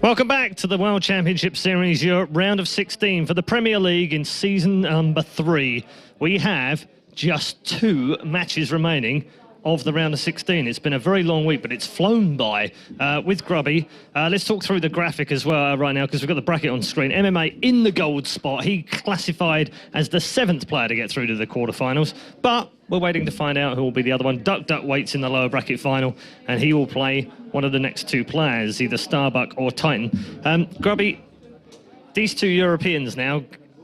Welcome back to the World Championship Series Europe round of 16 for the Premier League in season number 3. We have just 2 matches remaining of the round of 16. It's been a very long week, but it's flown by with Grubby. Let's talk through the graphic as well right now, because we've got the bracket on screen. MMA in the gold spot. He classified as the 7th player to get through to the quarterfinals, but we're waiting to find out who will be the other one. Duck waits in the lower bracket final, and he will play one of the next 2 players, either Starbuck or TitaN. Grubby, these 2 Europeans now,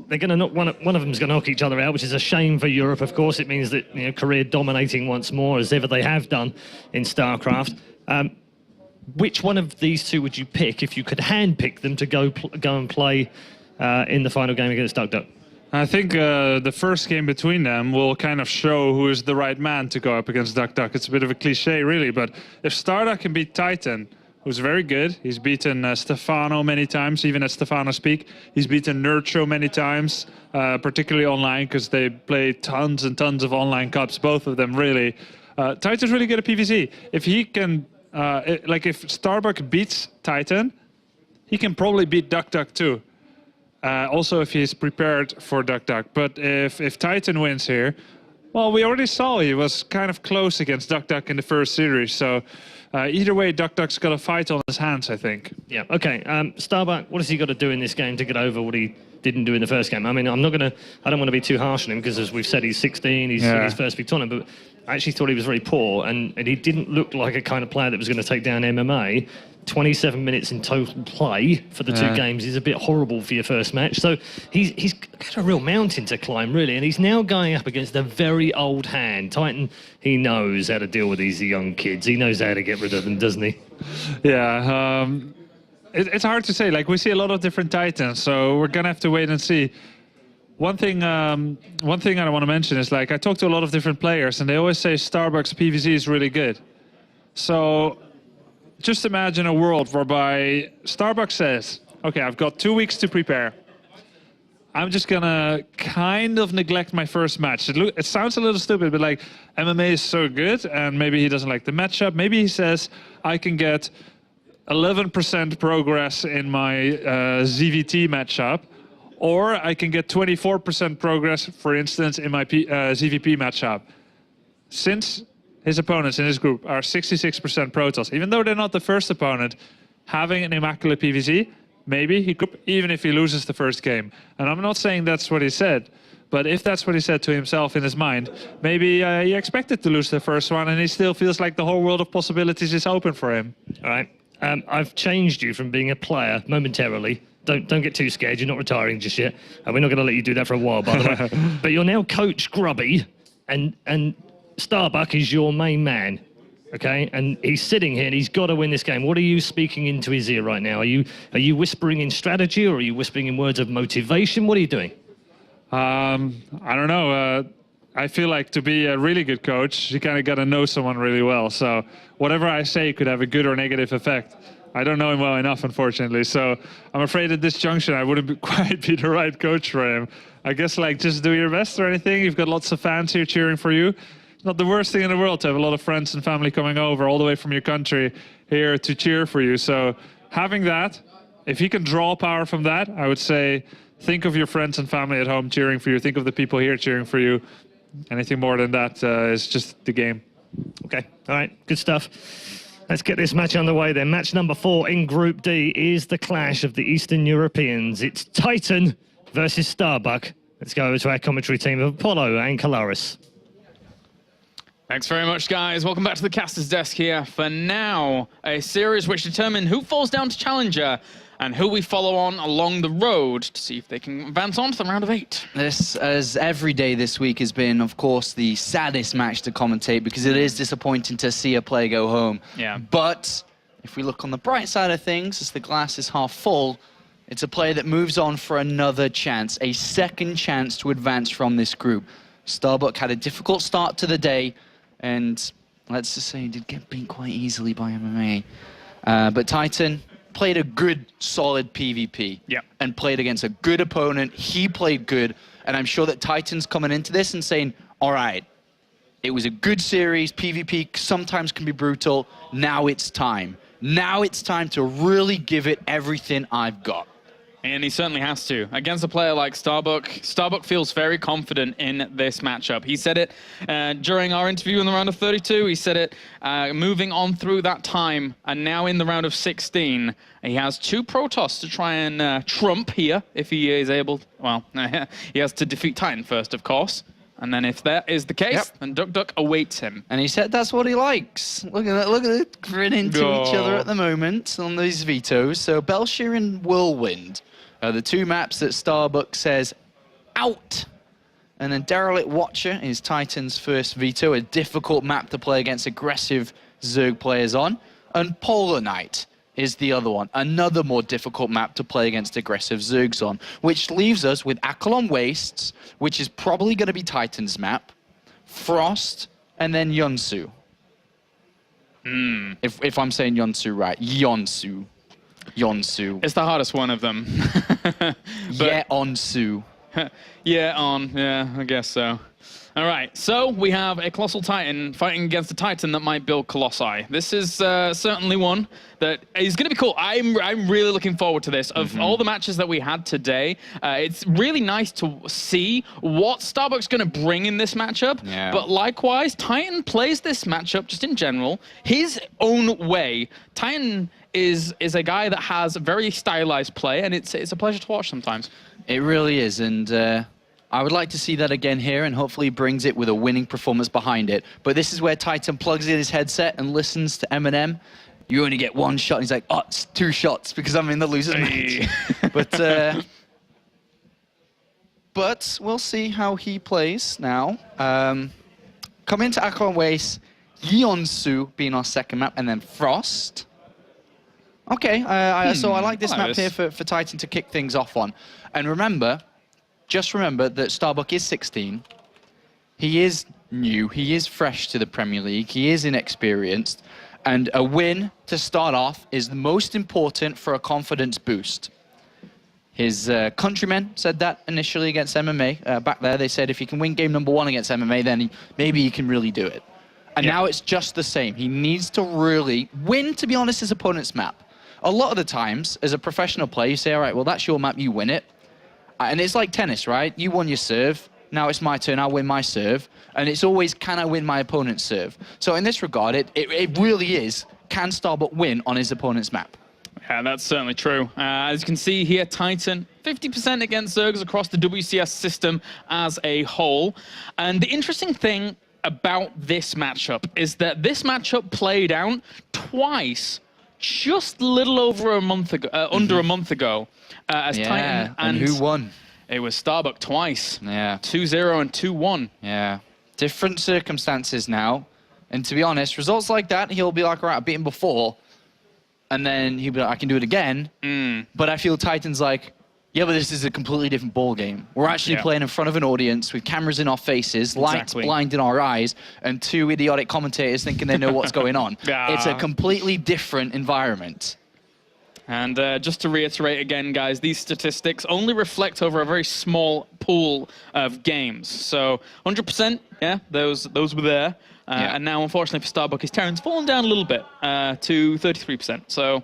they're going to knock one of them's going to knock each other out, which is a shame for Europe. Of course, it means that career dominating once more, as ever they have done in StarCraft. Which one of these 2 would you pick if you could handpick them to go and play in the final game against Duck? I think the first game between them will kind of show who is the right man to go up against Duck. It's a bit of a cliche, really, but if Starduck can beat TitaN, who's very good. He's beaten Stefano many times, even at Stefano's peak. He's beaten Nurcho many times, particularly online, because they play tons and tons of online cups, both of them, really. TitaN's really good at PvZ. If he can, if Starbuck beats TitaN, he can probably beat Duck too. Also, if he's prepared for Duck. But if TitaN wins here, well, we already saw he was kind of close against Duck in the first series, so either way, Duck's got a fight on his hands, I think. Yeah, okay. Starbuck, what has he got to do in this game to get over what he didn't do in the first game? I mean, I don't want to be too harsh on him, because as we've said, he's 16, he's in his first big tournament, but I actually thought he was very poor, and he didn't look like a kind of player that was going to take down MMA. 27 minutes in total play for the 2 games is a bit horrible for your first match. So he's got a real mountain to climb, really, and he's now going up against a very old hand. TitaN, he knows how to deal with these young kids. He knows how to get rid of them, doesn't he? Yeah, it's hard to say. Like, we see a lot of different TitaNs, so we're going to have to wait and see. One thing I want to mention is, like, I talk to a lot of different players, and they always say Starbuck's PvZ is really good. So just imagine a world whereby Starbuck says, okay, I've got 2 weeks to prepare. I'm just going to kind of neglect my first match. It sounds a little stupid, but like, MMA is so good, and maybe he doesn't like the matchup. Maybe he says, I can get 11% progress in my ZVT matchup, or I can get 24% progress, for instance, in my ZVP matchup. Since his opponents in his group are 66% Protoss, even though they're not the first opponent, having an immaculate PvZ, maybe he could, even if he loses the first game. And I'm not saying that's what he said, but if that's what he said to himself in his mind, maybe he expected to lose the first one, and he still feels like the whole world of possibilities is open for him. All right. I've changed you from being a player momentarily. Don't get too scared. You're not retiring just yet. And we're not going to let you do that for a while, by the way. But you're now Coach Grubby, and Starbuck is your main man, okay? And he's sitting here, and he's got to win this game. What are you speaking into his ear right now? Are you whispering in strategy, or are you whispering in words of motivation? What are you doing? I don't know. I feel like to be a really good coach, you kind of got to know someone really well. So whatever I say could have a good or negative effect. I don't know him well enough, unfortunately. So I'm afraid at this junction, I wouldn't quite be the right coach for him. I guess, like, just do your best or anything. You've got lots of fans here cheering for you. Not the worst thing in the world to have a lot of friends and family coming over all the way from your country here to cheer for you. So having that, if you can draw power from that, I would say think of your friends and family at home cheering for you. Think of the people here cheering for you. Anything more than that is just the game. Okay, all right, good stuff. Let's get this match underway then. Match number 4 in Group D is the clash of the Eastern Europeans. It's TitaN versus Starbuck. Let's go over to our commentary team of Apollo and Colaris. Thanks very much, guys. Welcome back to the caster's desk here for now. A series which determine who falls down to Challenger and who we follow on along the road to see if they can advance on to the round of 8. This, as every day this week, has been, of course, the saddest match to commentate, because it is disappointing to see a player go home. Yeah. But if we look on the bright side of things, as the glass is half full, it's a player that moves on for another chance, a second chance to advance from this group. Starbuck had a difficult start to the day, and let's just say he did get beat quite easily by MMA. But TitaN played a good, solid PvP. Yeah. And played against a good opponent. He played good. And I'm sure that TitaN's coming into this and saying, all right, it was a good series. PvP sometimes can be brutal. Now it's time. Now it's time to really give it everything I've got. And he certainly has to. Against a player like Starbuck, Starbuck feels very confident in this matchup. He said it during our interview in the round of 32. He said it moving on through that time. And now in the round of 16, he has 2 Protoss to try and trump here if he is able. Well, he has to defeat TitaN first, of course. And then if that is the case, then Duck Duck awaits him. And he said that's what he likes. Look at that, look at it grinning to each other at the moment on these vetoes. So Belshir and Whirlwind are the 2 maps that Starbuck says out. And then Derelict Watcher is TitaN's first veto, a difficult map to play against aggressive Zerg players on. And Polar Knight is the other one, another more difficult map to play against aggressive Zergs on, which leaves us with Akalon Wastes, which is probably going to be TitaN's map, Frost, and then Yonsu. If I'm saying Yonsu right, Yonsu. It's the hardest one of them. Yeah, Onsu. Yeah, I guess so. All right, so we have a Colossal Titan fighting against a Titan that might build Colossi. This is certainly one that is going to be cool. I'm really looking forward to this. Of all the matches that we had today, it's really nice to see what Starbuck's going to bring in this matchup. Yeah. But likewise, TitaN plays this matchup just in general his own way. TitaN is a guy that has a very stylized play, and it's a pleasure to watch sometimes. It really is, and I would like to see that again here, and hopefully he brings it with a winning performance behind it. But this is where TitaN plugs in his headset and listens to Eminem. You only get 1 shot, and he's like, oh, it's 2 shots because I'm in the loser's match. But we'll see how he plays now. Coming to Akalon Waste, Yonsu being our second map, and then Frost. Okay, so I like this map here for TitaN to kick things off on. And just remember that Starbuck is 16. He is new. He is fresh to the Premier League. He is inexperienced. And a win to start off is the most important for a confidence boost. His countrymen said that initially against MMA. Back there, they said if he can win game number 1 against MMA, then maybe he can really do it. And now it's just the same. He needs to really win, to be honest, his opponent's map. A lot of the times, as a professional player, you say, all right, well, that's your map, you win it. And it's like tennis, right? You won your serve. Now it's my turn, I'll win my serve. And it's always, can I win my opponent's serve? So in this regard, it really is, can Starbuck win on his opponent's map? Yeah, that's certainly true. As you can see here, TitaN, 50% against Zergs across the WCS system as a whole. And the interesting thing about this matchup is that this matchup played out twice, just a little over a month ago, under a month ago, as TitaN. And who won? It was Starbuck twice. Yeah. 2-0 and 2-1. Yeah. Different circumstances now. And to be honest, results like that, he'll be like, all right, I beat him before. And then he'll be like, I can do it again. But I feel TitaN's like, yeah, but this is a completely different ball game. We're actually playing in front of an audience with cameras in our faces, lights blinding our eyes, and 2 idiotic commentators thinking they know what's going on. It's a completely different environment. And just to reiterate again, guys, these statistics only reflect over a very small pool of games. So 100%, yeah, those were there. And now, unfortunately for Starbuck, his Terran's fallen down a little bit to 33%. So,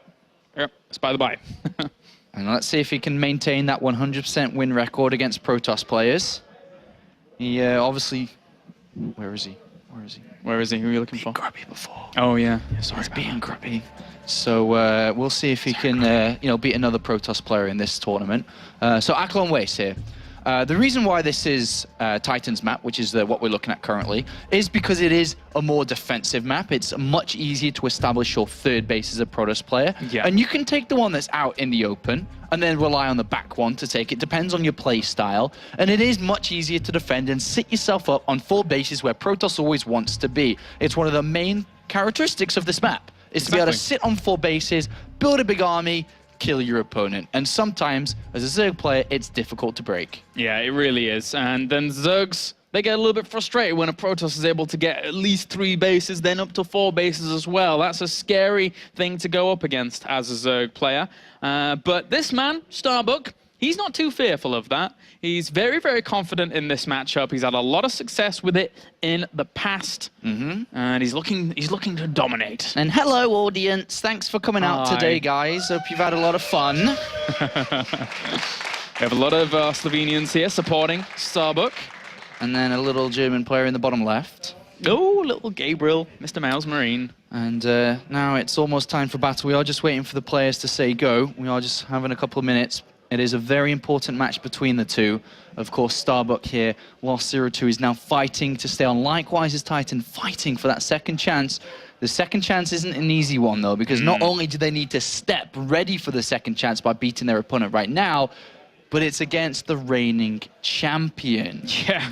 yeah, it's by the by. And let's see if he can maintain that 100% win record against Protoss players. He obviously... Where is he? Where is he? Where is he? Who are you looking for? Grubby before. Oh, yeah. Sorry, he's being grubby. So we'll see if he can beat another Protoss player in this tournament. So Akalon Waste here. The reason why this is TitaN's map, which is what we're looking at currently, is because it is a more defensive map. It's much easier to establish your third base as a Protoss player. Yeah. And you can take the one that's out in the open and then rely on the back one to take it. Depends on your play style. And it is much easier to defend and sit yourself up on 4 bases where Protoss always wants to be. It's one of the main characteristics of this map, is to be able to sit on 4 bases, build a big army, kill your opponent. And sometimes, as a Zerg player, it's difficult to break. Yeah, it really is. And then Zergs, they get a little bit frustrated when a Protoss is able to get at least 3 bases, then up to 4 bases as well. That's a scary thing to go up against as a Zerg player. But this man, Starbuck, He's not too fearful of that. He's very, very confident in this matchup. He's had a lot of success with it in the past, and he's looking to dominate. And hello, audience. Thanks for coming out Hi. today, guys. Hope you've had a lot of fun. We have a lot of Slovenians here supporting Starbuck. And then a little German player in the bottom left. Oh, little Gabriel, Mr. Mouse Marine. And now it's almost time for battle. We are just waiting for the players to say go. We are just having a couple of minutes. It is a very important match between the two. Of course, Starbuck here, whilst 0-2 is now fighting to stay on. Likewise is TitaN fighting for that second chance. The second chance isn't an easy one, though, because not only do they need to step ready for the second chance by beating their opponent right now, but it's against the reigning champion,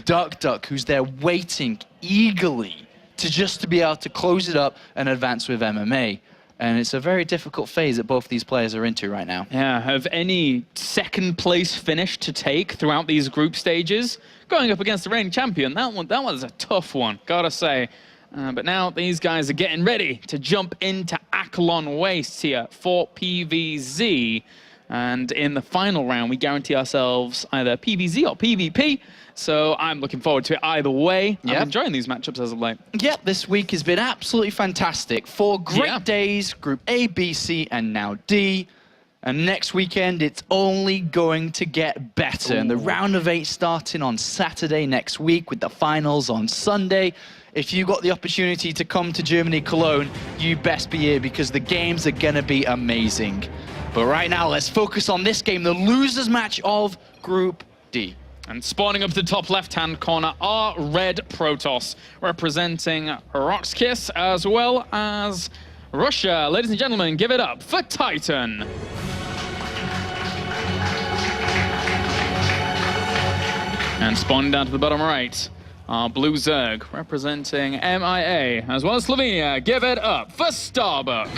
Duck, who's there waiting eagerly to be able to close it up and advance with MMA. And it's a very difficult phase that both these players are into right now. Yeah, of any second place finish to take throughout these group stages, going up against the reigning champion, that was a tough one, gotta say. But now these guys are getting ready to jump into Akelon Wastes here for PVZ. And in the final round, we guarantee ourselves either PVZ or PvP. So I'm looking forward to it either way. I'm enjoying these matchups as of late. Yep, this week has been absolutely fantastic. 4 great days, Group A, B, C, and now D. And next weekend, it's only going to get better. And the round of 8 starting on Saturday next week with the finals on Sunday. If you got the opportunity to come to Germany, Cologne, you best be here because the games are going to be amazing. But right now, let's focus on this game, the losers match of Group D. And spawning up to the top left-hand corner are Red Protoss, representing Roxkiss as well as Russia. Ladies and gentlemen, give it up for TitaN. And spawning down to the bottom right are Blue Zerg, representing MIA, as well as Slovenia. Give it up for Starbuck.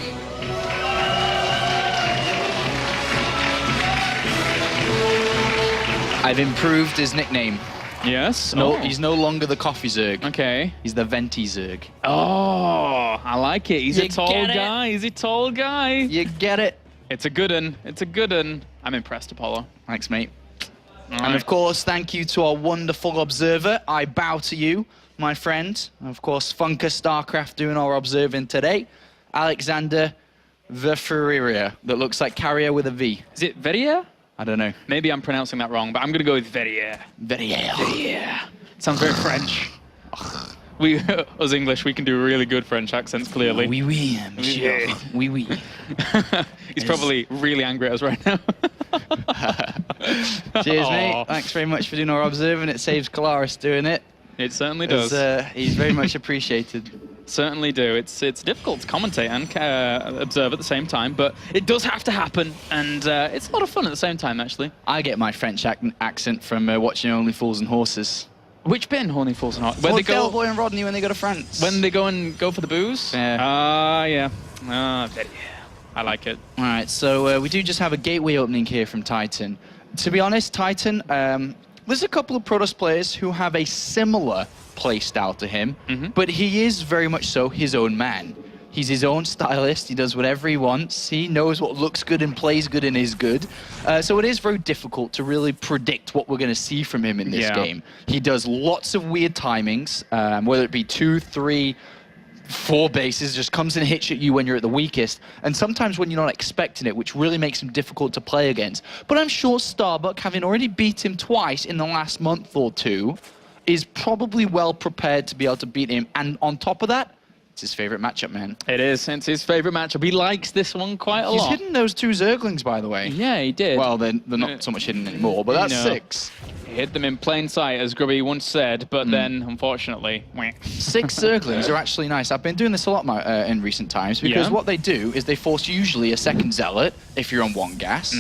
I've improved his nickname. Yes? No, he's no longer the Coffee Zerg. Okay. He's the Venti Zerg. Oh, I like it. He's a tall guy. He's a tall guy. You get it? It's a good one. It's a good one. I'm impressed, Apollo. Thanks, mate. All And right. of course, thank you to our wonderful observer. I bow to you, my friend. Of course, Funker StarCraft doing our observing today. Alexander Verferia, that looks like carrier with a V. Is it Verrier? I don't know. Maybe I'm pronouncing that wrong, but I'm going to go with Verrier. Verrier. Yeah. Sounds very French. We, us English, we can do really good French accents, clearly. Oui, oui, monsieur. Oui, oui. He's probably really angry at us right now. Cheers, mate. Aw. Thanks very much for doing our observing. It saves Kalaris doing it. It certainly does. He's very much appreciated. Certainly do. It's difficult to commentate and observe at the same time, but it does have to happen, and it's a lot of fun at the same time, actually. I get my French accent from watching Only Fools and Horses. Which bin, Horny Fools and Hot? When they go, Boy and Rodney when they go to France. When they go for the booze? Yeah. Yeah. I like it. All right, so we do just have a gateway opening here from TitaN. To be honest, TitaN, there's a couple of Protoss players who have a similar play style to him, but he is very much so his own man. He's his own stylist. He does whatever he wants. He knows what looks good and plays good and is good. So it is very difficult to really predict what we're going to see from him in this game. He does lots of weird timings, whether it be 2, 3, 4 bases, just comes and hits at you when you're at the weakest, and sometimes when you're not expecting it, which really makes him difficult to play against. But I'm sure Starbuck, having already beat him twice in the last month or two, is probably well prepared to be able to beat him. And on top of that, it's his favorite matchup, man. It is. It's his favorite matchup. He likes this one quite a lot. He's hidden those 2 Zerglings, by the way. Yeah, he did. Well, they're not so much hidden anymore, but that's 6. He hid them in plain sight, as Grubby once said, but then, unfortunately... 6 Zerglings are actually nice. I've been doing this a lot in recent times, because what they do is they force usually a second Zealot, if you're on 1 gas,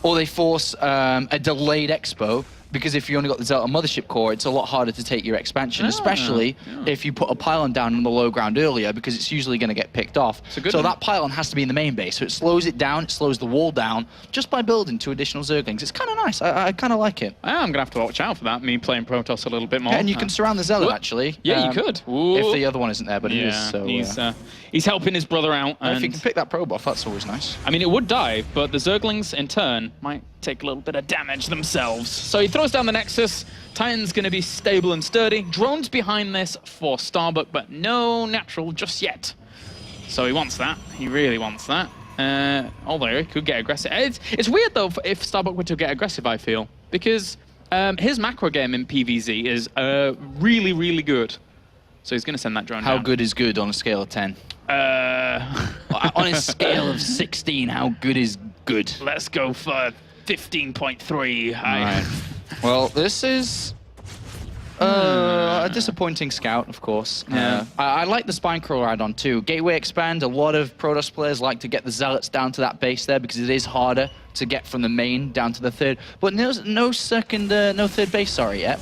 or they force a delayed Expo, because if you only got the Zealot Mothership Core, it's a lot harder to take your expansion, especially if you put a pylon down on the low ground earlier, because it's usually going to get picked off. So that pylon has to be in the main base, so it slows it down, it slows the wall down, just by building 2 additional Zerglings. It's kind of nice. I kind of like it. I'm going to have to watch out for that, me playing Protoss a little bit more. And you can surround the Zealot, actually. Yeah, you could. If the other one isn't there, but it is. So, he's helping his brother out. And if you can pick that probe off, that's always nice. I mean, it would die, but the Zerglings, in turn, might take a little bit of damage themselves. So he throws down the Nexus. TitaN's going to be stable and sturdy. Drones behind this for Starbuck, but no natural just yet. So he wants that. He really wants that. Although he could get aggressive. It's weird, though, if Starbuck were to get aggressive, I feel. Because his macro game in PvZ is really, really good. So he's going to send that drone How down. good is good on a scale of 10? On a scale of 16, how good is good? Let's go for 15.3. Right. Well, this is a disappointing scout, of course. Yeah. I like the spine crawler add-on too. Gateway expand. A lot of Protoss players like to get the zealots down to that base there because it is harder to get from the main down to the third. But no third base. Sorry, yet.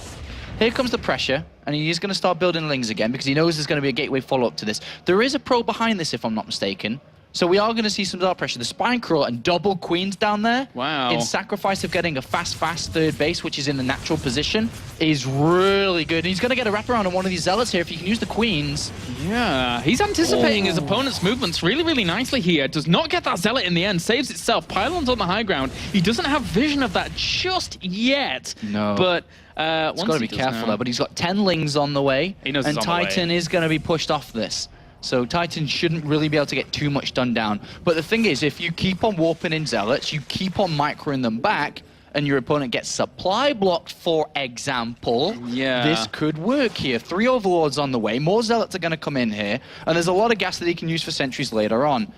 Here comes the pressure, and he's going to start building lings again because he knows there's going to be a gateway follow-up to this. There is a pro behind this, if I'm not mistaken. So we are going to see some dark pressure. The spine crawler and double queens down there. Wow. In sacrifice of getting a fast third base, which is in the natural position, is really good. And he's going to get a wraparound on one of these zealots here if he can use the queens. Yeah, he's anticipating his opponent's movements really, really nicely here. Does not get that zealot in the end. Saves itself. Pylons on the high ground. He doesn't have vision of that just yet. No. But He's got to be careful there, but he's got 10 lings on the way. He knows and it's on the TitaN way. is going to be pushed off this. So TitaN shouldn't really be able to get too much done down. But the thing is, if you keep on warping in zealots, you keep on microing them back, and your opponent gets supply blocked, for example, Yeah. this could work here. 3 overlords on the way, more zealots are going to come in here, and there's a lot of gas that he can use for sentries later on.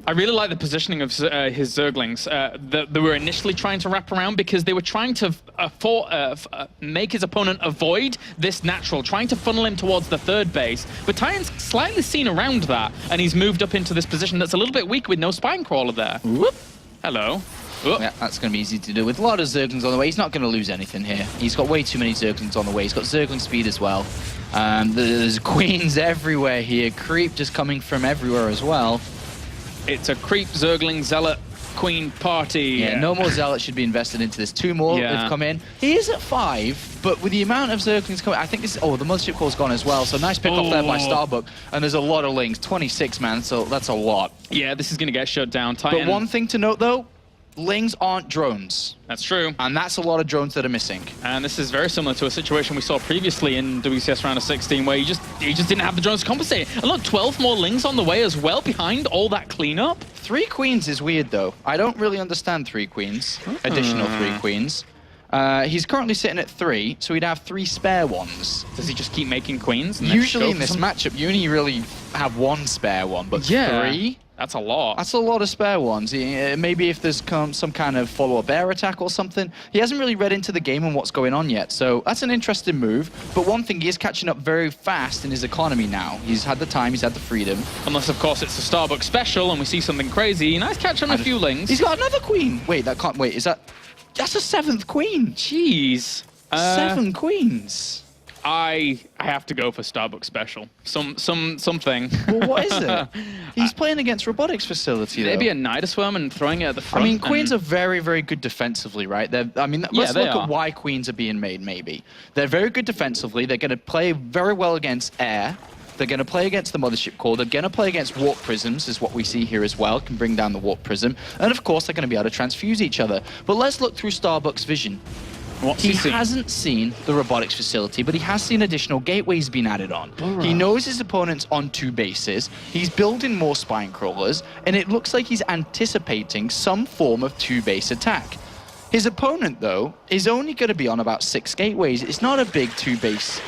I really like the positioning of his Zerglings. They were initially trying to wrap around because they were trying to make his opponent avoid this natural, trying to funnel him towards the third base. But TitaN's slightly seen around that, and he's moved up into this position that's a little bit weak with no spine crawler there. Whoop. Hello. Whoop. Yeah, that's going to be easy to do. With a lot of Zerglings on the way, he's not going to lose anything here. He's got way too many Zerglings on the way. He's got Zergling speed as well. There's queens everywhere here. Creep just coming from everywhere as well. It's a creep, Zergling, Zealot, Queen party. Yeah, no more Zealots should be invested into this. 2 more have come in. He is at 5, but with the amount of Zerglings coming, I think this. Oh, the Mothership Core's gone as well. So nice pick off there by Starbuck. And there's a lot of lings. 26, man. So that's a lot. Yeah, this is going to get shut down. TitaN. But one thing to note, though, lings aren't drones. That's true. And that's a lot of drones that are missing. And this is very similar to a situation we saw previously in WCS round of 16, where he just didn't have the drones to compensate. And look, 12 more lings on the way as well behind all that cleanup. 3 queens is weird, though. I don't really understand 3 queens. Additional 3 queens. He's currently sitting at 3, so he'd have 3 spare ones. Does he just keep making queens? And then Usually go in for this some- matchup, you only really have 1 spare one, but Yeah. 3? That's a lot. That's a lot of spare ones. Maybe if there's some kind of follow-up air attack or something. He hasn't really read into the game and what's going on yet, so that's an interesting move. But one thing, he is catching up very fast in his economy now. He's had the time, he's had the freedom. Unless, of course, it's a Starbuck special and we see something crazy. Nice catch on a few lings. He's got another queen. Wait, that can't. Wait, is that? That's a 7th queen. Jeez. 7 queens. I have to go for Starbuck special. Something. Well, what is it? He's playing against robotics facility, though. Maybe a Nidosworm and throwing it at the I front. mean, queens are very, very good defensively, right? Let's they look are. at why queens are being made, maybe. They're very good defensively. They're going to play very well against air. They're going to play against the Mothership Core. They're going to play against warp prisms, is what we see here as well. Can bring down the warp prism. And, of course, they're going to be able to transfuse each other. But let's look through Starbuck's vision. What's He seen? hasn't seen the robotics facility, but he has seen additional gateways being added on. He knows his opponent's on 2 bases. He's building more spine crawlers, and it looks like he's anticipating some form of 2-base attack. His opponent, though, is only going to be on about 6 gateways. It's not a big 2-base.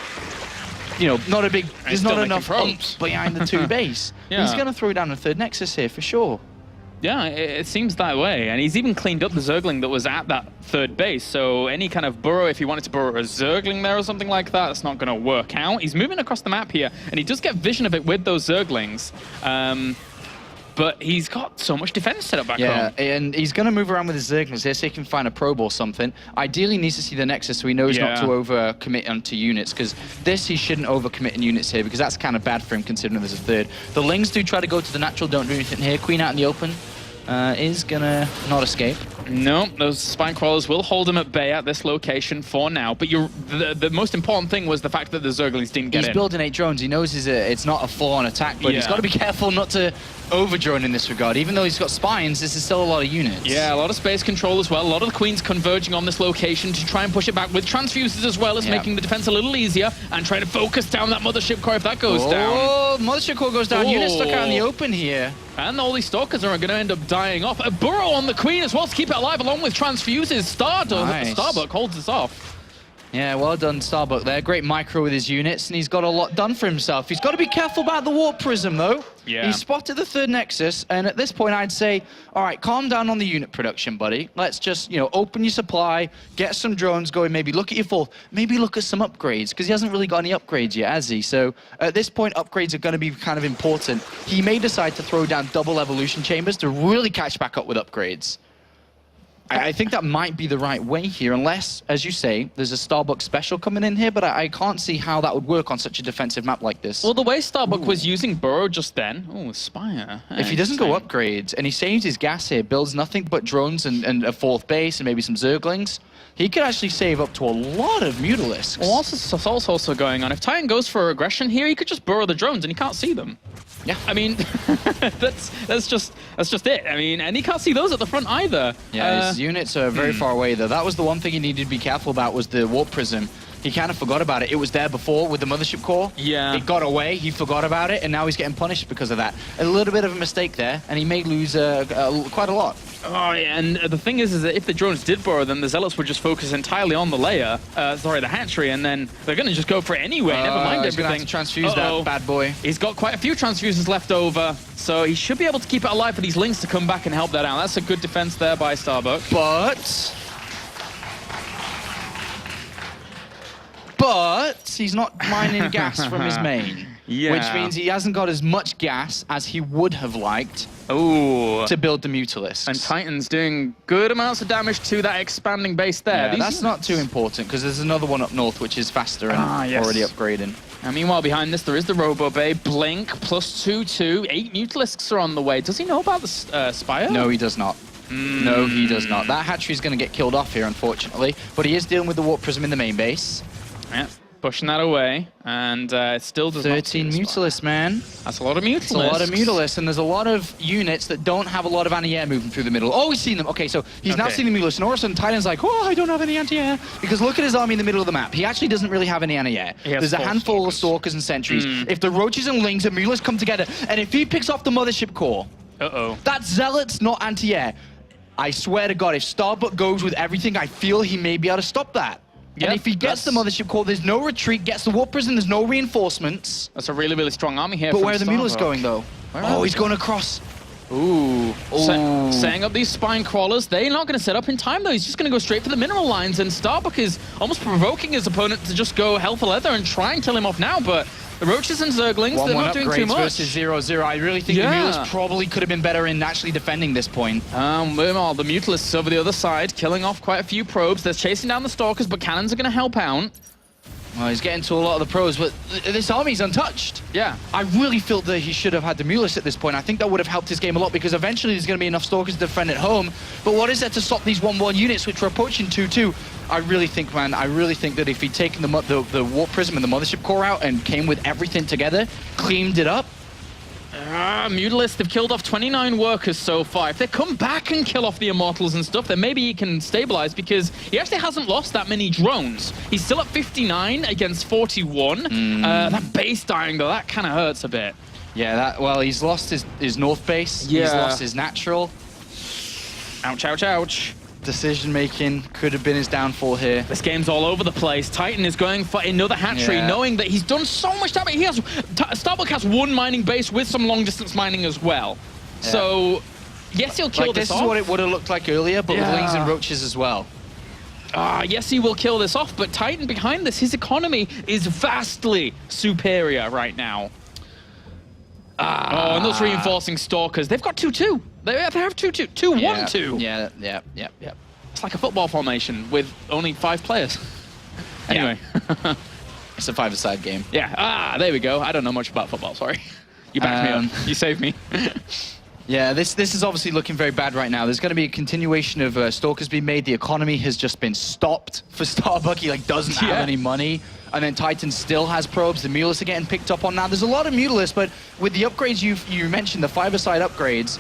Not a big. There's still not making enough probes. behind the 2 base. Yeah. He's going to throw down a 3rd nexus here for sure. Yeah, it seems that way. And he's even cleaned up the Zergling that was at that 3rd base. So any kind of burrow, if he wanted to burrow a Zergling there or something like that, that's not going to work out. He's moving across the map here, and he does get vision of it with those Zerglings. But he's got so much defense set up back home. And he's going to move around with his Zerglings here so he can find a probe or something. Ideally, he needs to see the Nexus so he knows not to over-commit onto units, because he shouldn't over-commit in units here, because that's kind of bad for him considering there's a 3rd. The Lings do try to go to the natural, don't do anything here. Queen out in the open. is gonna not escape. No, those spine crawlers will hold him at bay at this location for now. But the most important thing was the fact that the Zerglings didn't get in. He's building 8 drones. He knows it's not a full-on attack, but he's got to be careful not to over-drone in this regard. Even though he's got spines, this is still a lot of units. Yeah, a lot of space control as well. A lot of the Queens converging on this location to try and push it back with transfuses as well as making the defense a little easier and trying to focus down that Mothership Core if that goes down. Oh, Mothership Core goes down. Units stuck out in the open here. And all these Stalkers are going to end up dying off. A burrow on the Queen as well to keep it alive along with transfuses. Starbuck holds this off. Yeah, well done, Starbuck there. Great micro with his units, and he's got a lot done for himself. He's got to be careful about the Warp Prism, though. Yeah. He spotted the 3rd Nexus, and at this point, I'd say, all right, calm down on the unit production, buddy. Let's just, open your supply, get some drones going, maybe look at your 4th, maybe look at some upgrades, because he hasn't really got any upgrades yet, has he? So at this point, upgrades are going to be kind of important. He may decide to throw down double evolution chambers to really catch back up with upgrades. I think that might be the right way here, unless, as you say, there's a Starbuck special coming in here, but I can't see how that would work on such a defensive map like this. Well, the way Starbuck was using Burrow just then... Oh, Spire. If he doesn't go upgrades, and he saves his gas here, builds nothing but drones and a 4th base and maybe some Zerglings, he could actually save up to a lot of Mutalisks. Well, assault's also going on. If TitaN goes for aggression here, he could just burrow the drones and he can't see them. Yeah. I mean, that's just it. I mean, and he can't see those at the front either. Yeah, his units are very far away, though. That was the one thing he needed to be careful about, was the Warp Prism. He kind of forgot about it. It was there before with the Mothership Core. Yeah. It got away, he forgot about it, and now he's getting punished because of that. A little bit of a mistake there, and he may lose quite a lot. Oh, yeah, and the thing is that if the drones did burrow, then the Zealots would just focus entirely on the layer, the hatchery, and then they're going to just go for it anyway, never mind he's everything. Gonna have to transfuse that bad boy. He's got quite a few transfuses left over, so he should be able to keep it alive for these Lings to come back and help that out. That's a good defense there by Starbuck. But he's not mining gas from his main. Yeah. Which means he hasn't got as much gas as he would have liked to build the Mutalisks. And TitaN's doing good amounts of damage to that expanding base there. Yeah, that's not too important, because there's another one up north which is faster and already upgrading. And meanwhile, behind this, there is the Robo Bay. Blink, plus 2/2. 8 Mutalisks are on the way. Does he know about the Spire? No, he does not. No, he does not. That hatchery's going to get killed off here, unfortunately. But he is dealing with the Warp Prism in the main base. Yeah, pushing that away, and it still does 13 Mutalisks, man. That's a lot of Mutalisks. It's a lot of Mutalisks, and there's a lot of units that don't have a lot of anti-air moving through the middle. Oh, he's seen them. Okay, so he's now seen the Mutalisks, and all of a sudden TitaN's like, oh, I don't have any anti-air. Because look at his army in the middle of the map. He actually doesn't really have any anti-air. There's a handful of Stalkers and Sentries. If the Roaches and Lings and Mutalisks come together, and if he picks off the Mothership Core, that's Zealots, not anti-air. I swear to God, if Starbuck goes with everything, I feel he may be able to stop that. Yep, and if he gets the Mothership Core, there's no retreat, gets the Warp Prison, there's no reinforcements. That's a really, really strong army here. But where are the Mutalisks going, though? Oh, he's going across. Ooh. Setting up these spine crawlers. They're not going to set up in time, though. He's just going to go straight for the mineral lines, and Starbuck is almost provoking his opponent to just go hell for leather and try and kill him off now, but the Roaches and Zerglings, they're not doing too much. Versus 0-0. I really think the Mutalisks probably could have been better in actually defending this point. Meanwhile, the Mutalisks over the other side, killing off quite a few probes. They're chasing down the Stalkers, but cannons are going to help out. Well, he's getting to a lot of the pros, but this army's untouched. Yeah. I really feel that he should have had the Mutalisks at this point. I think that would have helped his game a lot, because eventually there's going to be enough Stalkers to defend at home. But what is there to stop these 1-1 units, which are approaching 2-2? I really think, man, that if he'd taken the Warp Prism and the Mothership Core out and came with everything together, cleaned it up. Mutalisks, they've killed off 29 workers so far. If they come back and kill off the Immortals and stuff, then maybe he can stabilize, because he actually hasn't lost that many drones. He's still at 59 against 41. That base dying, though, that kind of hurts a bit. Yeah, well, he's lost his north base. Yeah. He's lost his natural. Ouch, ouch, ouch. Decision-making could have been his downfall here. This game's all over the place. TitaN is going for another hatchery, knowing that he's done so much damage. Starbuck has one mining base with some long-distance mining as well. Yeah. So, yes, he'll kill this off. This is what it would have looked like earlier, but with Lings and Roaches as well. Yes, he will kill this off, but TitaN behind this, his economy is vastly superior right now. And those reinforcing Stalkers, they've got 2-2. They have 2-2. 2-1-2. Yeah. It's like a football formation with only 5 players. Anyway. It's a 5-a-side game. Yeah. There we go. I don't know much about football, sorry. You backed me up. You saved me. Yeah, this is obviously looking very bad right now. There's going to be a continuation of Stalkers being made. The economy has just been stopped for Starbuck. He doesn't have any money. And then TitaN still has probes. The Mutalisks are getting picked up on now. There's a lot of Mutalisks, but with the upgrades you mentioned, the 5-a-side upgrades,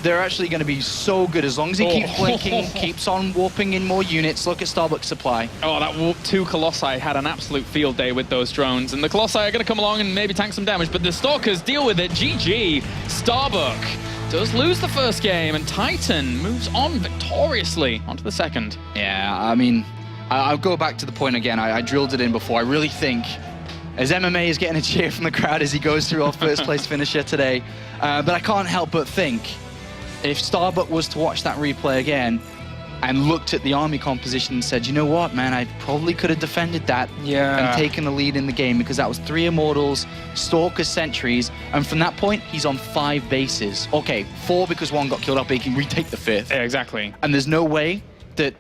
they're actually going to be so good as long as he keeps blinking, keeps on warping in more units. Look at Starbuck's supply. Oh, that warp 2 Colossi had an absolute field day with those drones, and the Colossi are going to come along and maybe tank some damage, but the Stalkers deal with it. GG. Starbuck does lose the first game, and TitaN moves on victoriously onto the second. Yeah, I mean, I'll go back to the point again. I drilled it in before. I really think, as MMA is getting a cheer from the crowd as he goes through our first place finisher today, but I can't help but think, if Starbuck was to watch that replay again and looked at the army composition and said, you know what, man, I probably could have defended that and taken the lead in the game, because that was 3 Immortals, Stalkers, Sentries, and from that point, he's on 5 bases. Okay, 4 because 1 got killed up, but he can retake the 5th. Yeah, exactly. And there's no way that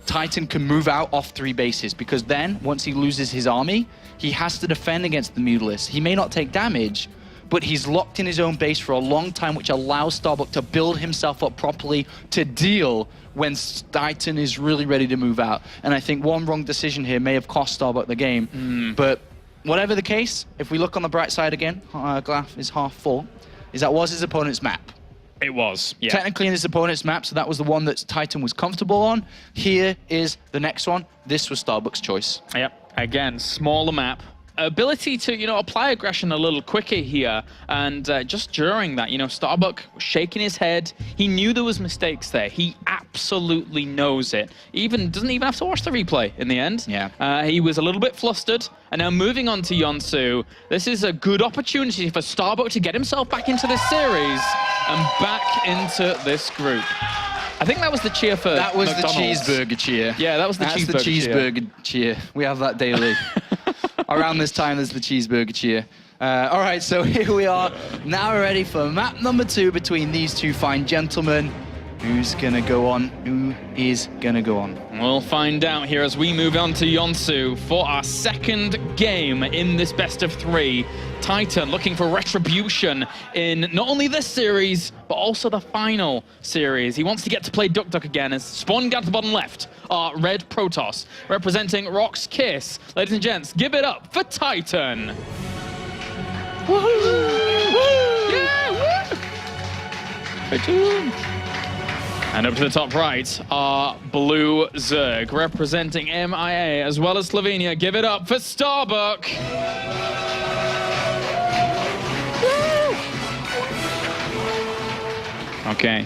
TitaN can move out off 3 bases, because then, once he loses his army, he has to defend against the Mutalisks. He may not take damage, but he's locked in his own base for a long time, which allows Starbuck to build himself up properly to deal when TitaN is really ready to move out. And I think one wrong decision here may have cost Starbuck the game. But whatever the case, if we look on the bright side again, glass is half full, is that was his opponent's map. It was, yeah. Technically in his opponent's map, so that was the one that TitaN was comfortable on. Here is the next one. This was Starbuck's choice. Yep, again, smaller map. Ability to, apply aggression a little quicker here, and just during that, Starbuck was shaking his head. He knew there was mistakes there. He absolutely knows it. Doesn't even have to watch the replay in the end. Yeah. He was a little bit flustered, and now moving on to Yonsu. This is a good opportunity for Starbuck to get himself back into this series and back into this group. I think that was the cheer for That was McDonald's. the cheeseburger cheer. Yeah, that was the cheeseburger cheer. We have that daily. Around this time, there's the cheeseburger cheer. All right, so here we are. Now we're ready for map number 2 between these two fine gentlemen. Who's gonna go on? Who is gonna go on? We'll find out here as we move on to Yonsu for our second game in this best of 3. TitaN looking for retribution in not only this series, but also the final series. He wants to get to play Duck Duck again as spawn down to the bottom left are Red Protoss, representing Rock's Kiss. Ladies and gents, give it up for TitaN. Woohoo! Woo! Yeah! Woo! And up to the top right are Blue Zerg, representing MIA as well as Slovenia. Give it up for Starbuck. Okay.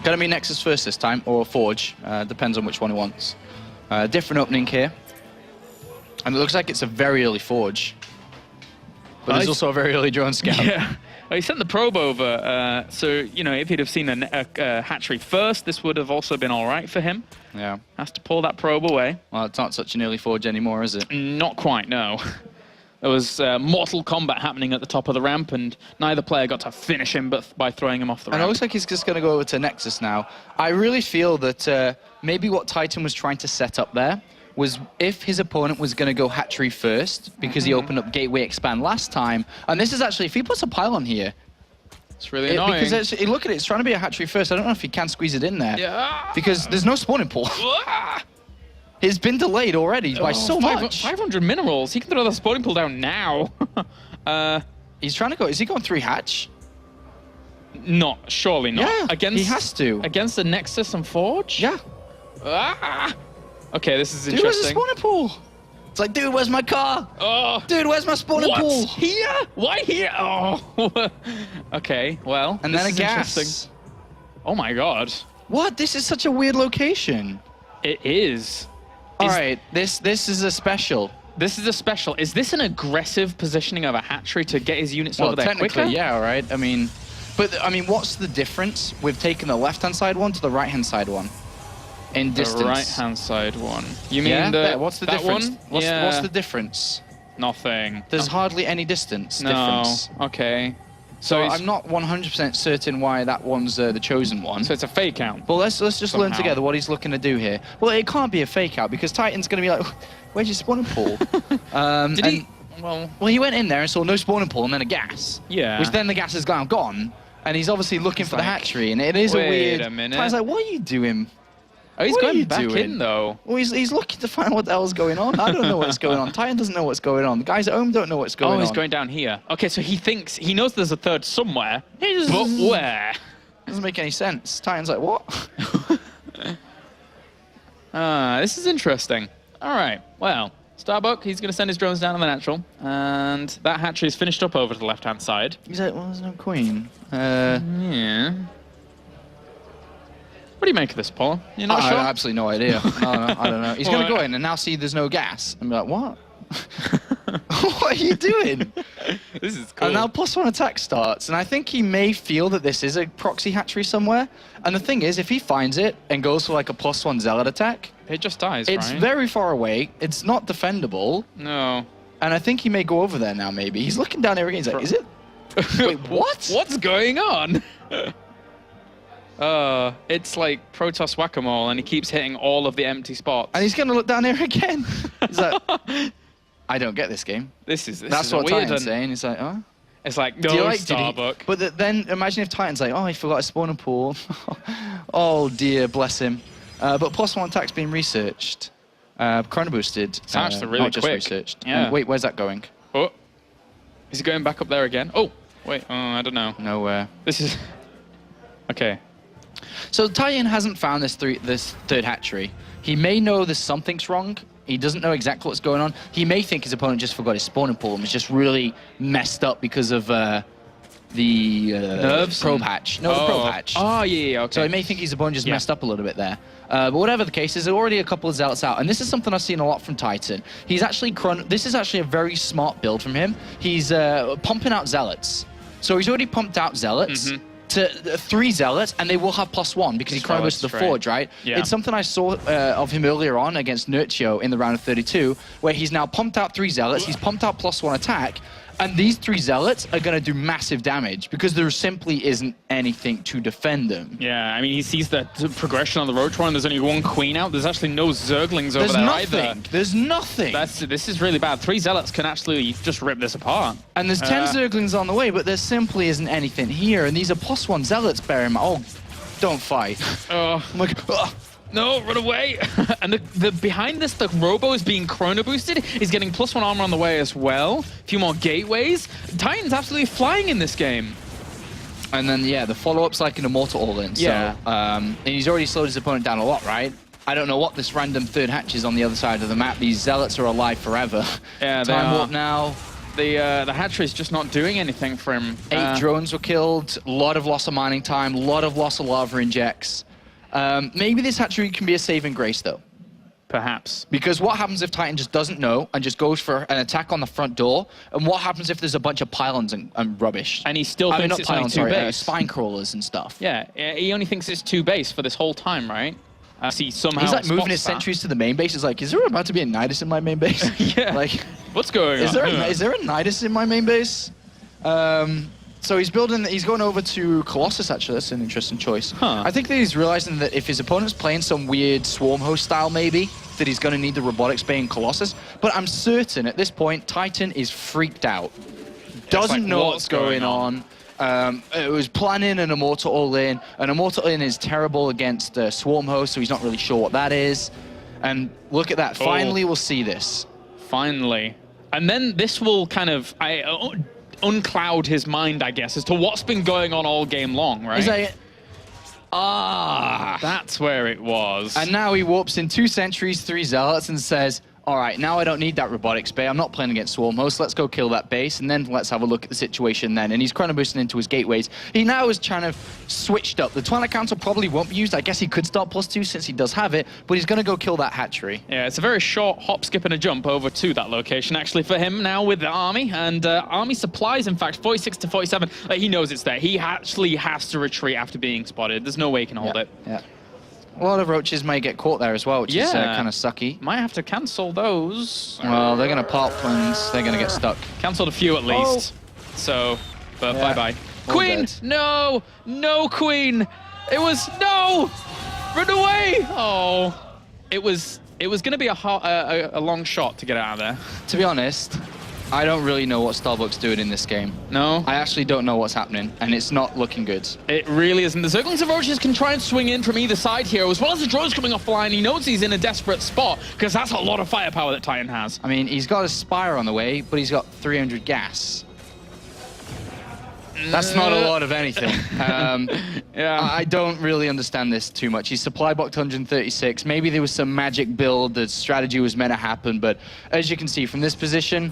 Gonna be Nexus first this time, or Forge. Depends on which one he wants. Different opening here. And it looks like it's a very early Forge. But there's also a very early drone scout. Yeah. Well, he sent the probe over, so, if he'd have seen a hatchery first, this would have also been all right for him. Yeah. Has to pull that probe away. Well, it's not such an early Forge anymore, is it? Not quite, no. There was mortal combat happening at the top of the ramp, and neither player got to finish him but by throwing him off the ramp. And it looks like he's just going to go over to Nexus now. I really feel that maybe what TitaN was trying to set up there was if his opponent was going to go hatchery first, because he opened up Gateway Expand last time, and this is actually, if he puts a pylon here, it's really annoying. Because look at it, it's trying to be a hatchery first. I don't know if he can squeeze it in there. Yeah. Because there's no spawning pool. It's been delayed already by so much. 500 minerals. He can throw the spawning pool down now. He's trying to go, is he going 3 hatch? Not, surely not. Yeah, he has to. Against the Nexus and Forge? Yeah. Okay, this is Dude, interesting. where's the spawning pool? It's like, dude, where's my car? Oh. Dude, where's my spawning pool? Here? Why here? Oh. Okay, well. And then a gas. Interesting. Oh my god. What? This is such a weird location. It is. All right, this is a special. This is a special. Is this an aggressive positioning of a hatchery to get his units over there quicker? Technically, yeah, right. I mean, what's the difference with taking the left-hand side one to the right-hand side one in distance? The right-hand side one. You mean what's the difference? One? What's the difference? Nothing. There's hardly any distance No. difference. Okay. So I'm not 100% certain why that one's the chosen one. So it's a fake out. Well, let's just learn Somehow. together what he's looking to do here. Well, it can't be a fake out because TitaN's going to be like, where's your spawning pool? Did he? Well, he went in there and saw no spawning pool and then a gas. Yeah. Which then the gas is gone. And he's obviously looking He's for the like, hatchery, and it is a "Wait weird... a minute." Titan's like, what are you doing? Oh, he's What are going you back doing? in, though. Well, he's looking to find what the hell's going on. I don't know what's going on. TitaN doesn't know what's going on. The guys at home don't know what's going on. Oh, he's going down here. Okay, so he knows there's a third somewhere, but where? Doesn't make any sense. TitaN's like, what? This is interesting. All right, well, Starbuck, he's going to send his drones down on the natural, and that hatchery is finished up over to the left-hand side. He's like, well, there's no queen. Yeah. What do you make of this, Paul? You're not I sure? have absolutely no idea. I don't know. He's going to go in and now see there's no gas. And be like, what? What are you doing? This is cool. And now +1 attack starts. And I think he may feel that this is a proxy hatchery somewhere. And the thing is, if he finds it and goes for like a +1 zealot attack, it just dies, it's right? very far away. It's not defendable. No. And I think he may go over there now, maybe. He's looking down here again. He's like, is it? Wait, what? What's going on? It's like Protoss Whack-A-Mole, and he keeps hitting all of the empty spots. And he's going to look down here again. He's like, I don't get this game. This is That's a what weird TitaN's one. saying. He's like, oh. It's like, Do you no, like did he- Starbuck. But then imagine if TitaN's like, oh, he forgot his spawner pool. Oh dear, bless him. But +1 attack's been researched. Chrono boosted. It's actually really not just quick. researched. Yeah. And wait, where's that going? Oh. Is he going back up there again? Oh, wait. Oh, I don't know. Nowhere. This is... Okay. So TitaN hasn't found this third hatchery. He may know there's something's wrong. He doesn't know exactly what's going on. He may think his opponent just forgot his spawning pool and was just really messed up because of the nerves probe and- hatch. No, the probe hatch. Oh, yeah, okay. So he may think his opponent just Yeah. messed up a little bit there. But whatever the case, there's already a couple of zealots out. And this is something I've seen a lot from TitaN. He's actually... This is actually a very smart build from him. He's pumping out zealots. So he's already pumped out zealots. To 3 zealots, and they will have +1 because he chrono boosted the forge, right? Yeah. It's something I saw of him earlier on against Nurtio in the round of 32, where he's now pumped out 3 zealots, he's pumped out +1 attack, and these 3 zealots are going to do massive damage because there simply isn't anything to defend them. Yeah, I mean, he sees the progression on the Roach War, and there's only 1 queen out. There's actually no Zerglings over There's there nothing. either. There's nothing. This is really bad. 3 Zealots can actually just rip this apart. And there's 10 Zerglings on the way, but there simply isn't anything here. And these are +1 zealots, bear in mind. Oh, don't fight. Oh, I'm like, ugh. no, run away. And the behind this, the Robo is being chrono boosted. He's getting +1 armor on the way as well. A few more gateways. TitaN's absolutely flying in this game. And then, yeah, the follow-up's like an Immortal all-in. Yeah. So, and he's already slowed his opponent down a lot, right? I don't know what this random third hatch is on the other side of the map. These zealots are alive forever. Yeah, they Time are. warp now. The hatchery's just not doing anything for him. 8 drones were killed. A lot of loss of mining time. A lot of loss of lava injects. Maybe this hatchery can be a saving grace, though. Perhaps. Because what happens if TitaN just doesn't know and just goes for an attack on the front door? And what happens if there's a bunch of pylons and rubbish? And he still I mean, thinks not it's only pylons, 2 sorry, base. spine crawlers and stuff. Yeah, he only thinks it's 2 base for this whole time, right? He somehow He's like moving spots his that. sentries to the main base. He's like, is there about to be a Nidus in my main base? Yeah. Like, What's going is on? there a Nidus in my main base? So he's going over to Colossus, actually. That's an interesting choice. Huh. I think that he's realizing that if his opponent's playing some weird swarm host style, maybe, that he's going to need the robotics bay in Colossus. But I'm certain at this point, TitaN is freaked out. Doesn't like, know what's what's going on. It was planning an Immortal all-in. An Immortal all-in is terrible against swarm host, so he's not really sure what that is. And look at that. Finally, we'll see this. Finally. And then this will kind of uncloud his mind, I guess, as to what's been going on all game long, right? He's like, ah. That's where it was. And now he warps in 2 sentries, 3 zealots, and says, all right, now I don't need that robotics bay. I'm not playing against swarm host. Let's go kill that base, and then let's have a look at the situation then. And he's chrono boosting into his gateways. He now is kind of switched up. The Twilight Council probably won't be used. I guess he could start +2 since he does have it, but he's going to go kill that hatchery. Yeah, it's a very short hop, skip, and a jump over to that location, actually, for him now with the army. And army supplies, in fact, 46 to 47. He knows it's there. He actually has to retreat after being spotted. There's no way he can hold it. Yeah. A lot of roaches may get caught there as well, which is kind of sucky. Might have to cancel those. Well, they're going to pop and they're going to get stuck. Cancelled a few at least. So, but Yeah. bye-bye. All Queen! dead. No! No, Queen! It was... No! Run away! Oh. It was going to be a long shot to get out of there. To be honest, I don't really know what Starbuck's doing in this game. No? I actually don't know what's happening, and it's not looking good. It really isn't. The Zerglings of Roaches can try and swing in from either side here, as well as the drones coming off the line. He knows he's in a desperate spot, because that's a lot of firepower that TitaN has. I mean, he's got a Spire on the way, but he's got 300 gas. That's not a lot of anything. Yeah. I don't really understand this too much. He's supply boxed 136. Maybe there was some magic build, the strategy was meant to happen, but as you can see from this position,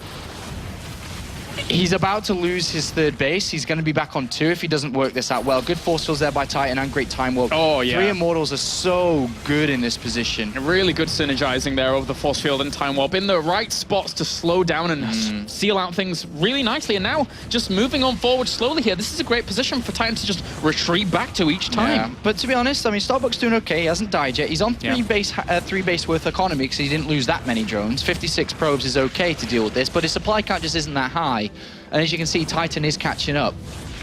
he's about to lose his third base. He's going to be back on 2 if he doesn't work this out well. Good force fields there by TitaN and great time warp. Oh, yeah. 3 Immortals are so good in this position. Really good synergizing there over the force field and time warp in the right spots to slow down and seal out things really nicely. And now just moving on forward slowly here. This is a great position for TitaN to just retreat back to each time. Yeah. But to be honest, I mean, Starbuck's doing okay. He hasn't died yet. He's on 3 base worth economy because he didn't lose that many drones. 56 probes is okay to deal with this, but his supply count just isn't that high. And as you can see, TitaN is catching up.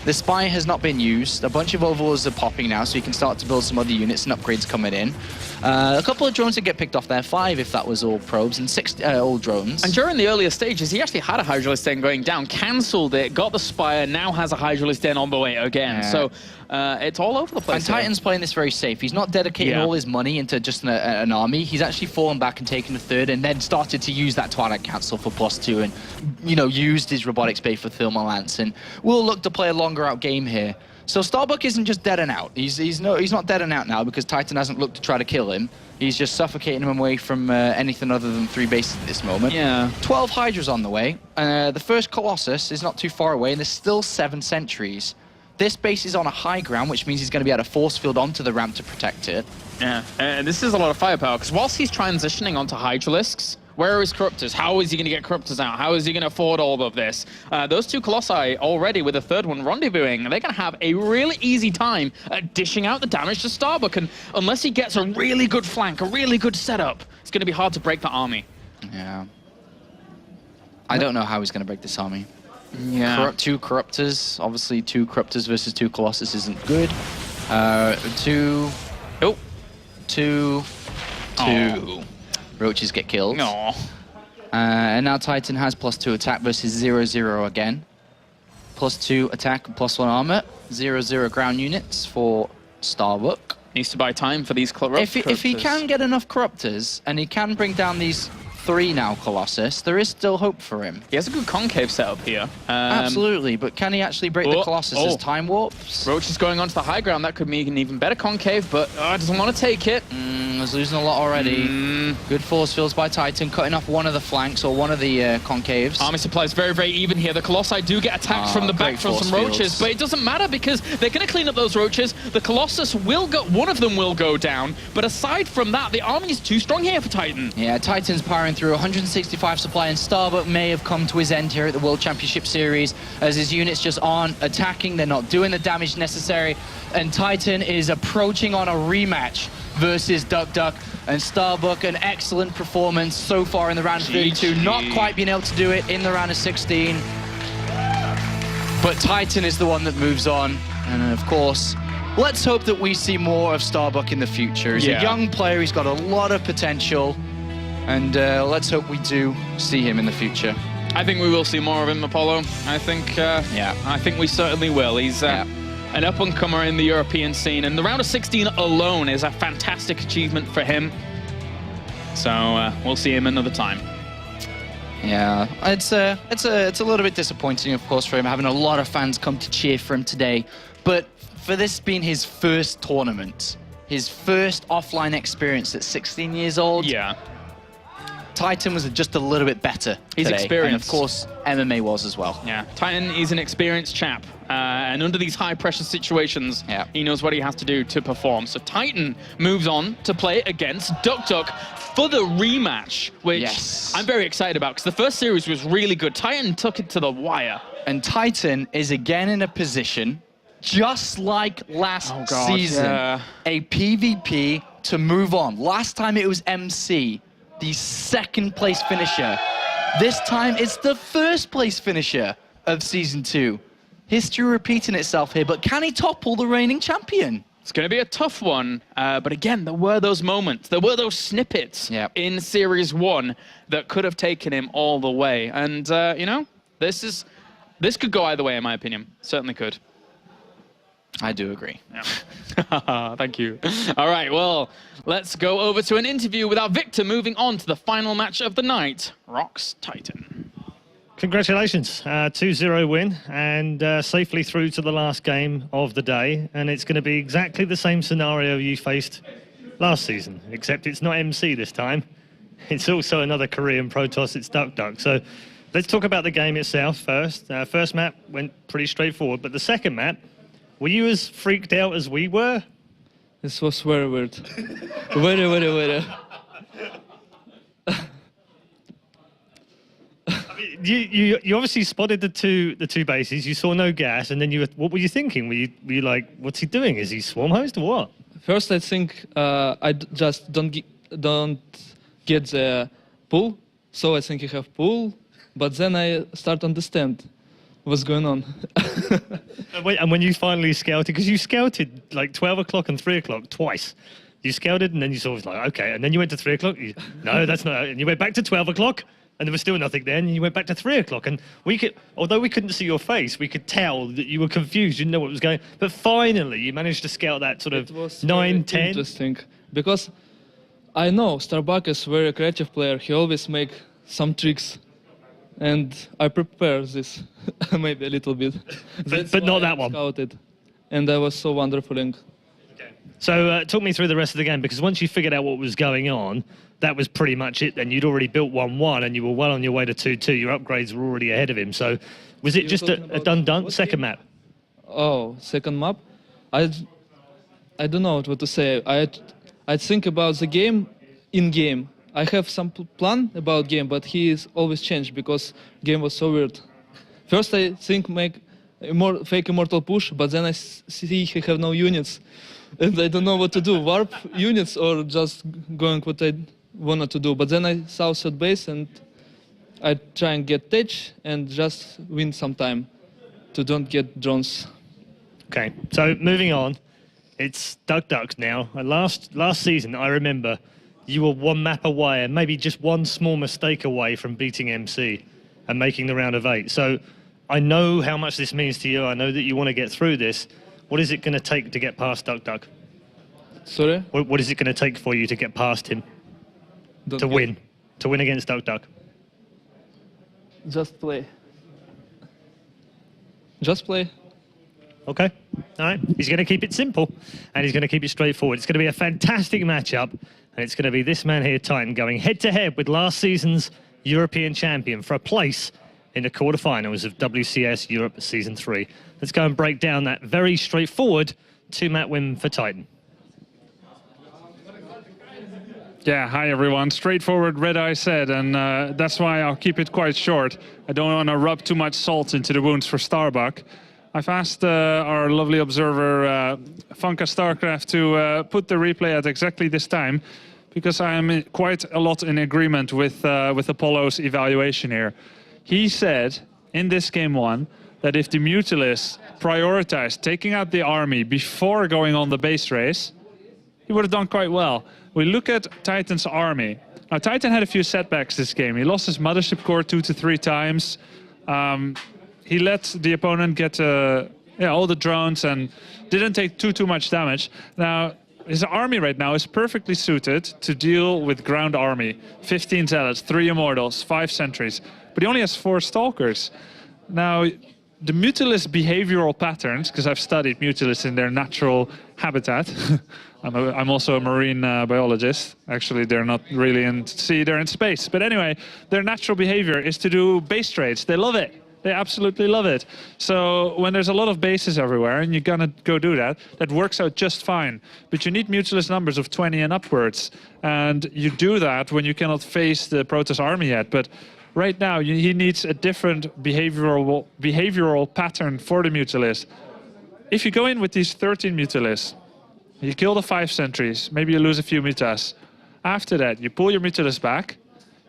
The Spire has not been used. A bunch of overlords are popping now, so you can start to build some other units and upgrades coming in. A couple of drones that get picked off there, 5 if that was all probes, and 6 all drones. And during the earlier stages, he actually had a Hydralisk Den going down, cancelled it, got the Spire, now has a Hydralisk Den on the way again. Yeah. So it's all over the place. And TitaN's playing this very safe. He's not dedicating all his money into just an army. He's actually fallen back and taken a third, and then started to use that Twilight Council for +2, and used his Robotics Bay for Thermal Lance, and will look to play a longer out game here. So Starbuck isn't just dead and out. He's not dead and out now because TitaN hasn't looked to try to kill him. He's just suffocating him away from anything other than 3 bases at this moment. Yeah. 12 Hydras on the way. The first Colossus is not too far away, and there's still 7 sentries. This base is on a high ground, which means he's going to be able to force field onto the ramp to protect it. Yeah, and this is a lot of firepower, because whilst he's transitioning onto Hydralisks, where are his Corruptors? How is he going to get Corruptors out? How is he going to afford all of this? Those 2 Colossi already, with a third one rendezvousing, they're going to have a really easy time at dishing out the damage to Starbuck, and unless he gets a really good flank, a really good setup, it's going to be hard to break the army. Yeah. I don't know how he's going to break this army. Yeah. 2 Corruptors. Obviously, 2 Corruptors versus 2 Colossus isn't good. 2... Oh. 2... 2. Roaches get killed. No. And now TitaN has +2 attack versus 0-0 again. +2 attack and +1 armor. 0-0 ground units for Starbuck. Needs to buy time for these Corruptors. If he can get enough Corruptors, and he can bring down these 3 now Colossus, there is still hope for him. He has a good concave setup here. Absolutely, but can he actually break the Colossus' time warps? Roach is going onto the high ground. That could mean an even better concave, but doesn't want to take it. He's losing a lot already. Good force fields by TitaN, cutting off one of the flanks or one of the concaves. Army supply is very, very even here. The Colossi do get attacked from the back from some roaches, but it doesn't matter because they're going to clean up those roaches. The Colossus will go, one of them will go down, but aside from that, the army is too strong here for TitaN. Yeah, TitaN's powering through 165 supply, and Starbuck may have come to his end here at the World Championship Series as his units just aren't attacking. They're not doing the damage necessary, and TitaN is approaching on a rematch versus Duck, and Starbuck, an excellent performance so far in the round of 32, not quite being able to do it in the round of 16. But TitaN is the one that moves on, and of course, let's hope that we see more of Starbuck in the future. He's a young player, he's got a lot of potential, and let's hope we do see him in the future. I think we will see more of him, Apollo. I think, I think we certainly will. He's an up-and-comer in the European scene, and the round of 16 alone is a fantastic achievement for him. So we'll see him another time. Yeah, it's a little bit disappointing, of course, for him, having a lot of fans come to cheer for him today. But for this being his first tournament, his first offline experience at 16 years old, TitaN was just a little bit better He's today. experienced. And of course, MMA was as well. Yeah, TitaN is an experienced chap, and under these high-pressure situations, he knows what he has to do to perform. So TitaN moves on to play against Duck for the rematch, which I'm very excited about, because the first series was really good. TitaN took it to the wire. And TitaN is again in a position, just like last season, a PvP to move on. Last time it was MC, the second place finisher. This time it's the first place finisher of Season 2. History repeating itself here, but can he topple the reigning champion? It's going to be a tough one, but again, there were those moments, there were those snippets in Series 1 that could have taken him all the way. And, you know, this could go either way, in my opinion. Certainly could. I do agree. Yeah. Thank you. All right, well, let's go over to an interview with our victor, moving on to the final match of the night, Rox TitaN. Congratulations, 2-0 win and safely through to the last game of the day. And it's going to be exactly the same scenario you faced last season, except it's not MC this time. It's also another Korean Protoss, it's DuckDuck. So let's talk about the game itself first. First map went pretty straightforward, but the second map, were you as freaked out as we were? This was very weird. Very. You obviously spotted the two bases. You saw no gas, and then what were you thinking? Were you like, what's he doing? Is he swarm host or what? First, I think just don't get the pull, so I think you have pull. But then I start to understand what's going on. And when you finally scouted, because you scouted like 12 o'clock and 3 o'clock twice. You scouted, and then you saw it was like, okay, and then you went to 3 o'clock. No, that's not. And you went back to 12 o'clock. And there was still nothing there, and you went back to 3 o'clock. And although we couldn't see your face, we could tell that you were confused, you didn't know what was going on. But finally, you managed to scout that sort of 9, 10. Interesting, because I know Starbuck is a very creative player. He always make some tricks, and I prepare this maybe a little bit. But not that one. Scouted, and I was so wonderful. So talk me through the rest of the game, because once you figured out what was going on, that was pretty much it then. You'd already built 1-1 and you were well on your way to 2-2. Your upgrades were already ahead of him. So was it just a done? Second map? Oh, second map? I don't know what to say. I think about the game in-game. I have some plan about game, but he is always changed because game was so weird. First I think make fake immortal push, but then I see he have no units. And I don't know what to do, warp units or just going what I wanted to do. But then I saw third base and I try and get touch and just win some time to don't get drones. Okay, so moving on, it's DuckDuck now. Last season, I remember you were one map away and maybe just one small mistake away from beating MC and making the round of 8. So I know how much this means to you. I know that you want to get through this. What is it going to take to get past DuckDuck? Sorry? What is it going to take for you to get past him? To win against DuckDuck? Just play. Just play. Okay, all right. He's going to keep it simple, and he's going to keep it straightforward. It's going to be a fantastic matchup, and it's going to be this man here, TitaN, going head-to-head with last season's European champion for a place in the quarterfinals of WCS Europe Season 3. Let's go and break down that very straightforward 2-map win for TitaN. Yeah, hi everyone. Straightforward, Red Eye said, and that's why I'll keep it quite short. I don't want to rub too much salt into the wounds for Starbuck. I've asked our lovely observer, Funka StarCraft, to put the replay at exactly this time, because I am quite a lot in agreement with Apollo's evaluation here. He said in this game 1 that if the Mutalists prioritized taking out the army before going on the base race, he would have done quite well. We look at TitaN's army. Now, TitaN had a few setbacks this game. He lost his mothership core 2 to 3 times. He let the opponent get all the drones and didn't take too much damage. Now, his army right now is perfectly suited to deal with ground army. 15 zealots, 3 immortals, 5 sentries. But he only has 4 stalkers. Now, the Mutalist behavioral patterns, because I've studied Mutalists in their natural habitat. I'm also a marine biologist. Actually, they're not really in sea, they're in space. But anyway, their natural behavior is to do base trades. They love it. They absolutely love it. So when there's a lot of bases everywhere and you're gonna go do that, that works out just fine. But you need Mutalist numbers of 20 and upwards. And you do that when you cannot face the Protoss army yet. But right now, he needs a different behavioral pattern for the Mutalist. If you go in with these 13 Mutalists, you kill the 5 sentries, maybe you lose a few mutas. After that, you pull your Mutalist back,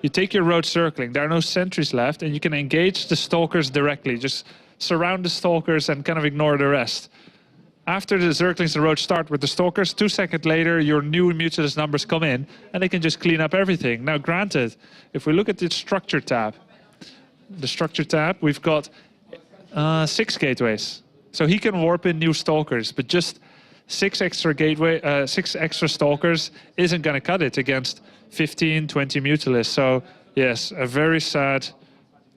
you take your road circling, there are no sentries left, and you can engage the stalkers directly. Just surround the stalkers and kind of ignore the rest. After the Zerglings and Roach start with the Stalkers, 2 seconds later, your new Mutilus numbers come in, and they can just clean up everything. Now, granted, if we look at the structure tab, we've got 6 gateways. So he can warp in new Stalkers, but just 6 extra Stalkers isn't going to cut it against 15, 20 Mutilus. So, yes, a very sad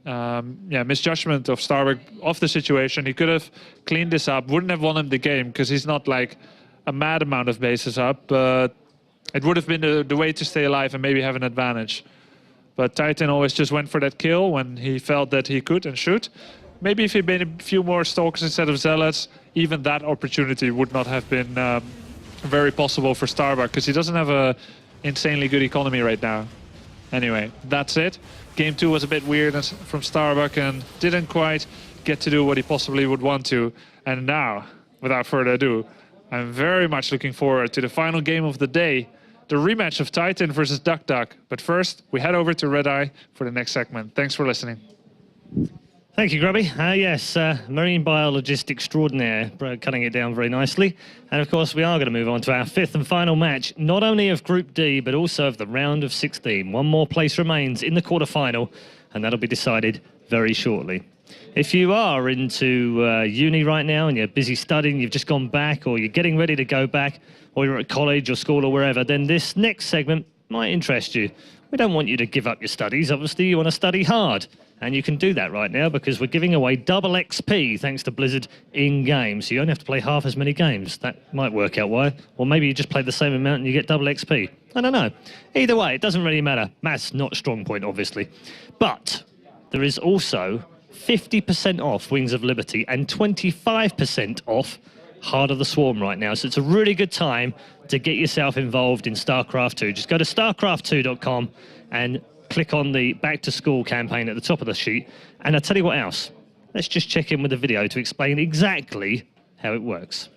misjudgment of Starbuck of the situation. He could have cleaned this up, wouldn't have won him the game because he's not like a mad amount of bases up, but it would have been the way to stay alive and maybe have an advantage. But TitaN always just went for that kill when he felt that he could and should. Maybe if he made a few more Stalkers instead of Zealots, even that opportunity would not have been very possible for Starbuck because he doesn't have a insanely good economy right now. Anyway, that's it. Game 2 was a bit weird from Starbuck and didn't quite get to do what he possibly would want to. And now, without further ado, I'm very much looking forward to the final game of the day, the rematch of TitaN versus DuckDuck. But first, we head over to Red Eye for the next segment. Thanks for listening. Thank you, Grubby. Yes, marine biologist extraordinaire, cutting it down very nicely. And of course, we are going to move on to our 5th and final match, not only of Group D, but also of the round of 16. One more place remains in the quarterfinal, and that'll be decided very shortly. If you are into uni right now and you're busy studying, you've just gone back, or you're getting ready to go back, or you're at college or school or wherever, then this next segment might interest you. We don't want you to give up your studies. Obviously, you want to study hard. And you can do that right now because we're giving away double XP thanks to Blizzard in-game. So you only have to play half as many games. That might work out why. Or maybe you just play the same amount and you get double XP. I don't know. Either way, it doesn't really matter. Math's not a strong point, obviously. But there is also 50% off Wings of Liberty and 25% off Heart of the Swarm right now. So it's a really good time to get yourself involved in StarCraft 2. Just go to starcraft2.com and click on the Back to School campaign at the top of the sheet. And I'll tell you what else. Let's just check in with the video to explain exactly how it works.